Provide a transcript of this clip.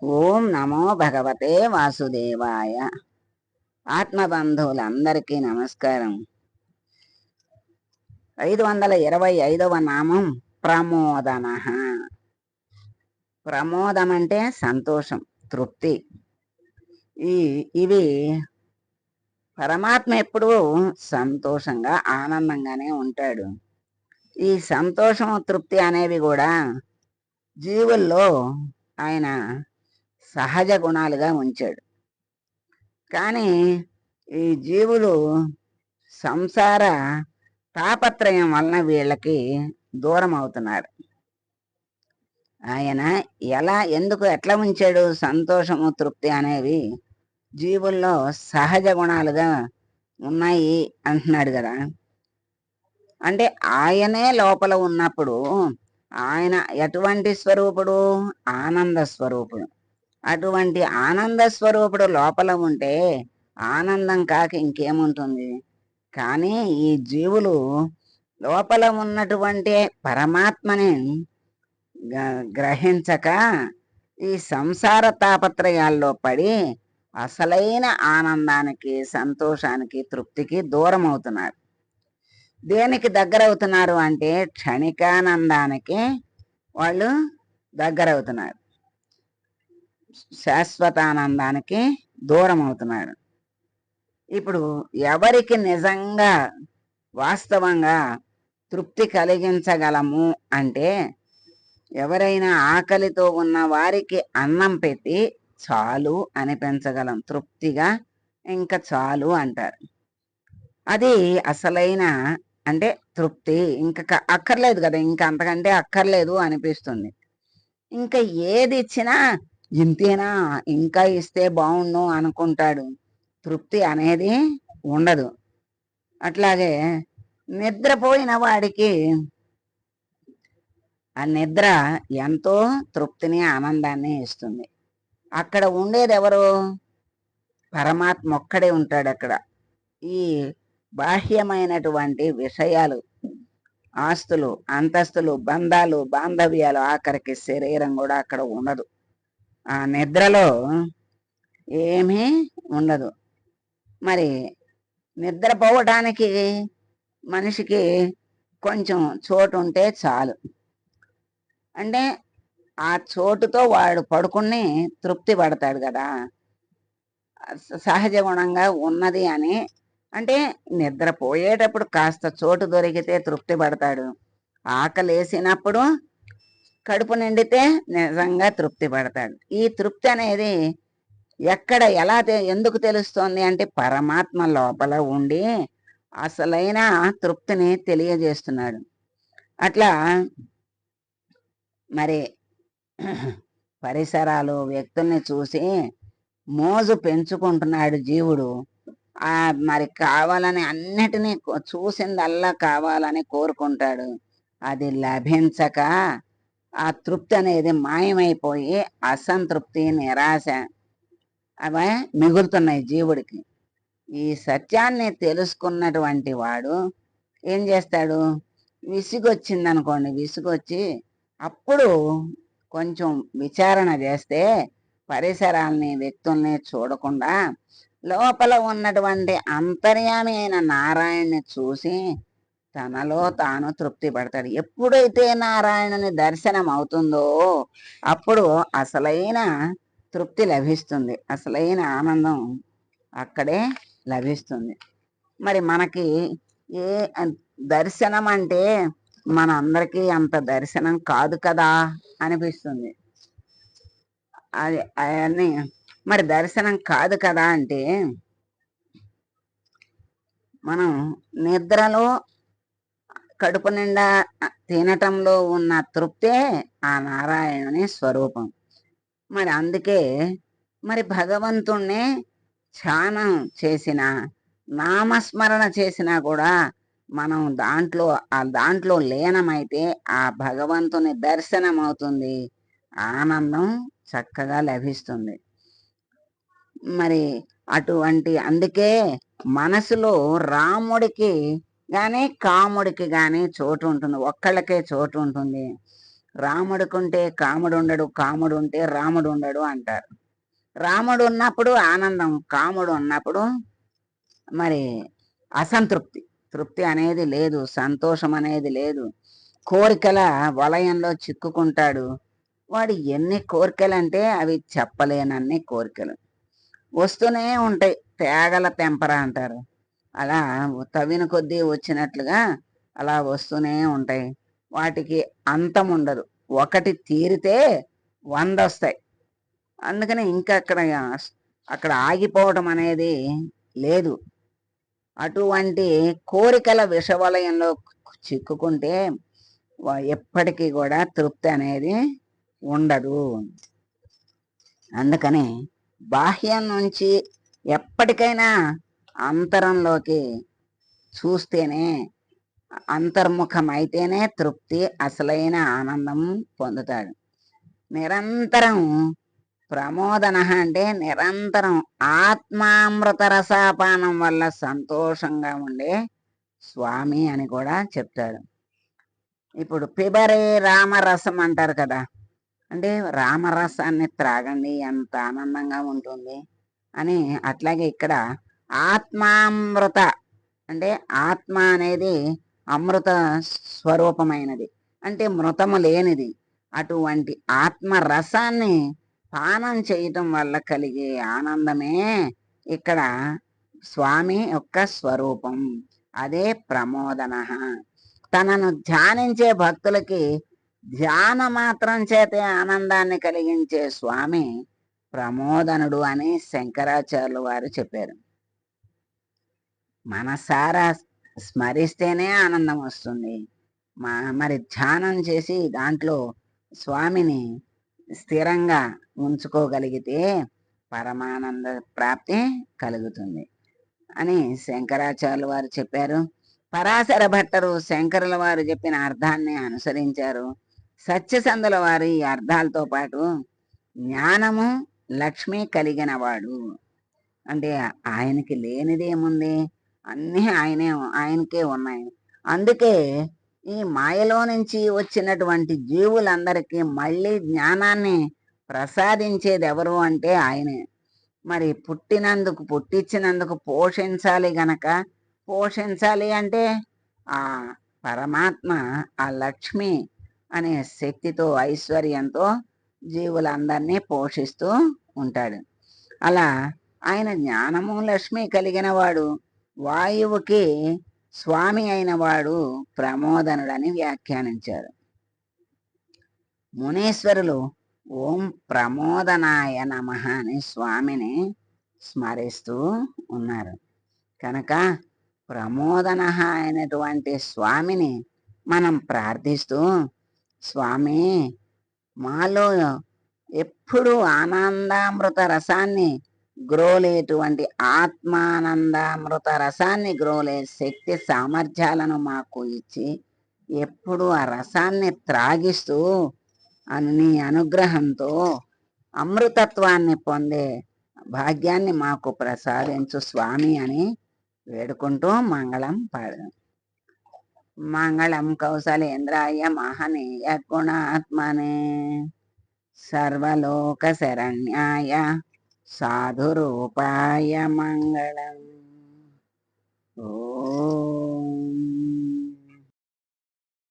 ఓం నమో భగవతే వాసుదేవాయ. ఆత్మబంధువులందరికీ నమస్కారం. 525వ నామం ప్రమోదన. ప్రమోదం అంటే సంతోషం, తృప్తి. ఇవి పరమాత్మ ఎప్పుడూ సంతోషంగా ఆనందంగానే ఉంటాడు. ఈ సంతోషం, తృప్తి అనేవి కూడా జీవుల్లో ఆయన సహజ గుణాలుగా ఉంచాడు. కానీ ఈ జీవులు సంసార తాపత్రయం వలన వీళ్ళకి దూరం అవుతున్నారు. ఆయన ఎట్లా ఉంచాడు? సంతోషము, తృప్తి అనేవి జీవుల్లో సహజ గుణాలుగా ఉన్నాయి అంటున్నాడు కదా. అంటే ఆయనే లోపల ఉన్నప్పుడు ఆయన ఎటువంటి స్వరూపుడు? ఆనంద స్వరూపుడు. అటువంటి ఆనంద స్వరూపుడు లోపల ఉంటే ఆనందం కాక ఇంకేముంటుంది? కానీ ఈ జీవులు లోపల ఉన్నటువంటి పరమాత్మని గ్రహించక ఈ సంసార తాపత్రయాల్లో పడి అసలైన ఆనందానికి, సంతోషానికి, తృప్తికి దూరం అవుతున్నారు. దేనికి దగ్గర అవుతున్నారు అంటే క్షణికానందానికి వాళ్ళు దగ్గరవుతున్నారు, శాశ్వతానందానికి దూరం అవుతున్నాడు. ఇప్పుడు ఎవరికి నిజంగా వాస్తవంగా తృప్తి కలిగించగలము అంటే, ఎవరైనా ఆకలితో ఉన్న వారికి అన్నం పెట్టి చాలు అనిపించగలం, తృప్తిగా ఇంకా చాలు అంటారు. అది అసలైన అంటే తృప్తి. ఇంకా అక్కర్లేదు కదా, ఇంకా అంతకంటే అక్కర్లేదు అనిపిస్తుంది. ఇంకా ఏది ఇచ్చినా ఇంతేనా, ఇంకా ఇస్తే బాగుండు అనుకుంటాడు. తృప్తి అనేది ఉండదు. అట్లాగే నిద్రపోయిన వాడికి ఆ నిద్ర ఎంతో తృప్తిని, ఆనందాన్ని ఇస్తుంది. అక్కడ ఉండేది ఎవరు? పరమాత్మ ఒక్కడే ఉంటాడు అక్కడ. ఈ బాహ్యమైనటువంటి విషయాలు, ఆస్తులు, అంతస్తులు, బంధాలు, బాంధవ్యాలు, ఆఖరికి శరీరం కూడా అక్కడ ఉండదు. ఆ నిద్రలో ఏమీ ఉండదు. మరి నిద్రపోవటానికి మనిషికి కొంచెం చోటు ఉంటే చాలు. అంటే ఆ చోటుతో వాడు పడుకుని తృప్తి పడతాడు కదా. సహజ గుణంగా ఉన్నది అని అంటే నిద్రపోయేటప్పుడు కాస్త చోటు దొరికితే తృప్తి పడతాడు. ఆకలేసినప్పుడు, కడుపు నిండితే నిజంగా తృప్తి పడతాడు. ఈ తృప్తి అనేది ఎక్కడ ఎందుకు తెలుస్తోంది అంటే పరమాత్మ లోపల ఉండి అసలైన తృప్తిని తెలియజేస్తున్నాడు. అట్లా మరి పరిసరాలు, వ్యక్తుల్ని చూసి మోజు పెంచుకుంటున్నాడు జీవుడు. మరి కావాలని అన్నిటినీ చూసిందల్లా కావాలని కోరుకుంటాడు. అది లభించక ఆ తృప్తి అనేది మాయమైపోయి అసంతృప్తి, నిరాశ అవి మిగులుతున్నాయి జీవుడికి. ఈ సత్యాన్ని తెలుసుకున్నటువంటి వాడు ఏం చేస్తాడు? విసుగొచ్చిందనుకోండి, విసుగొచ్చి అప్పుడు కొంచెం విచారణ చేస్తే పరిసరాల్ని, వ్యక్తుల్ని చూడకుండా లోపల ఉన్నటువంటి అంతర్యామి అయిన నారాయణ్ణి చూసి తనలో తాను తృప్తి పడతాడు. ఎప్పుడైతే నారాయణుని దర్శనం అవుతుందో అప్పుడు అసలైన తృప్తి లభిస్తుంది, అసలైన ఆనందం అక్కడే లభిస్తుంది. మరి మనకి ఏ దర్శనం అంటే మన అందరికీ అంత దర్శనం కాదు కదా అనిపిస్తుంది. అది అవన్నీ మరి దర్శనం కాదు కదా అంటే, మనం నిద్రలో కడుపు నిండా తినటంలో ఉన్న తృప్తే ఆ నారాయణుని స్వరూపం. మరి అందుకే మరి భగవంతుణ్ణి ధ్యానం చేసిన, నామస్మరణ చేసినా కూడా మనం దాంట్లో లీనమైతే ఆ భగవంతుని దర్శనం అవుతుంది, ఆనందం చక్కగా లభిస్తుంది. మరి అందుకే మనసులో రాముడికి కానీ కాముడికి కానీ చోటు ఉంటుంది, ఒక్కళ్ళకే చోటు ఉంటుంది. రాముడికుంటే కాముడు ఉండడు, కాముడు ఉంటే రాముడు ఉండడు అంటారు. రాముడు ఉన్నప్పుడు ఆనందం, కాముడు ఉన్నప్పుడు మరి అసంతృప్తి. తృప్తి అనేది లేదు, సంతోషం అనేది లేదు. కోరికల వలయంలో చిక్కుకుంటాడు. వాడు ఎన్ని కోరికలంటే అవి చెప్పలేనన్ని కోరికలు వస్తూనే ఉంటాయి. తేగల తెంపర అంటారు. అలా తవ్విన కొద్దీ వచ్చినట్లుగా అలా వస్తూనే ఉంటాయి. వాటికి అంతం ఉండదు. ఒకటి తీరితే 100 వస్తాయి. అందుకని ఇంకా అక్కడ ఆగిపోవటం అనేది లేదు. అటువంటి కోరికల విషవలయంలో చిక్కుకుంటే ఎప్పటికీ కూడా తృప్తి అనేది ఉండదు. అందుకని బాహ్యం నుంచి ఎప్పటికైనా అంతరంలోకి చూస్తేనే, అంతర్ముఖమైతేనే తృప్తి, అసలైన ఆనందం పొందుతాడు. నిరంతరం ప్రమోదన అంటే నిరంతరం ఆత్మామృత రసాపానం వల్ల సంతోషంగా ఉండే స్వామి అని కూడా చెప్తాడు. ఇప్పుడు పిబరే రామరసం అంటారు కదా, అంటే రామరసాన్ని త్రాగండి ఎంత ఆనందంగా ఉంటుంది అని. అట్లాగే ఇక్కడ ఆత్మామృత అంటే ఆత్మ అనేది అమృత స్వరూపమైనది, అంటే మృతము లేనిది. అటువంటి ఆత్మరసాన్ని పానం చేయటం వల్ల కలిగే ఆనందమే ఇక్కడ స్వామి యొక్క స్వరూపం. అదే ప్రమోదన. తనను ధ్యానించే భక్తులకి ధ్యాన మాత్రం చేతే ఆనందాన్ని కలిగించే స్వామి ప్రమోదనుడు అని శంకరాచార్యులు వారు చెప్పారు. మనసారా స్మరిస్తేనే ఆనందం వస్తుంది. మరి ధ్యానం చేసి దాంట్లో స్వామిని స్థిరంగా ఉంచుకోగలిగితే పరమానంద ప్రాప్తి కలుగుతుంది అని శంకరాచార్యులు వారు చెప్పారు. పరాశర భట్టరు శంకరుల వారు చెప్పిన అర్థాన్ని అనుసరించారు. సత్యసంధుల వారు ఈ అర్థాలతో పాటు జ్ఞానము లక్ష్మి కలిగిన వాడు, అంటే ఆయనకి లేనిదేముంది, అన్నీ ఆయనకే ఉన్నాయి. అందుకే ఈ మాయలో నుంచి వచ్చినటువంటి జీవులందరికీ మళ్ళీ జ్ఞానాన్ని ప్రసాదించేది ఎవరు అంటే ఆయనే. మరి పుట్టించినందుకు పోషించాలి గనక, పోషించాలి అంటే ఆ పరమాత్మ ఆ లక్ష్మి అనే శక్తితో, ఐశ్వర్యంతో జీవులందరినీ పోషిస్తూ ఉంటాడు. అలా ఆయన జ్ఞానము లక్ష్మి కలిగిన వాడు, వాయువుకి స్వామి అయిన వాడు ప్రమోదనుడని వ్యాఖ్యానించారు. మునీశ్వరులు ఓం ప్రమోదనాయ నమః అని స్వామిని స్మరిస్తూ ఉన్నారు. కనుక ప్రమోదన అయినటువంటి స్వామిని మనం ప్రార్థిస్తూ, స్వామి మాలో ఎప్పుడు ఆనందామృత రసాన్ని గ్రోలేటువంటి, ఆత్మానందామృత రసాన్ని గ్రోలే శక్తి సామర్థ్యాలను మాకు ఇచ్చి ఎప్పుడు ఆ రసాన్ని త్రాగిస్తూ నీ అనుగ్రహంతో అమృతత్వాన్ని పొందే భాగ్యాన్ని మాకు ప్రసాదించు స్వామి అని వేడుకుంటూ మంగళం పాడదాం. మంగళం కౌసలేంద్రాయ మహనీయ గుణాత్మనే సర్వలోక శరణ్యాయ సాధురూపాయ మంగళం. ఓం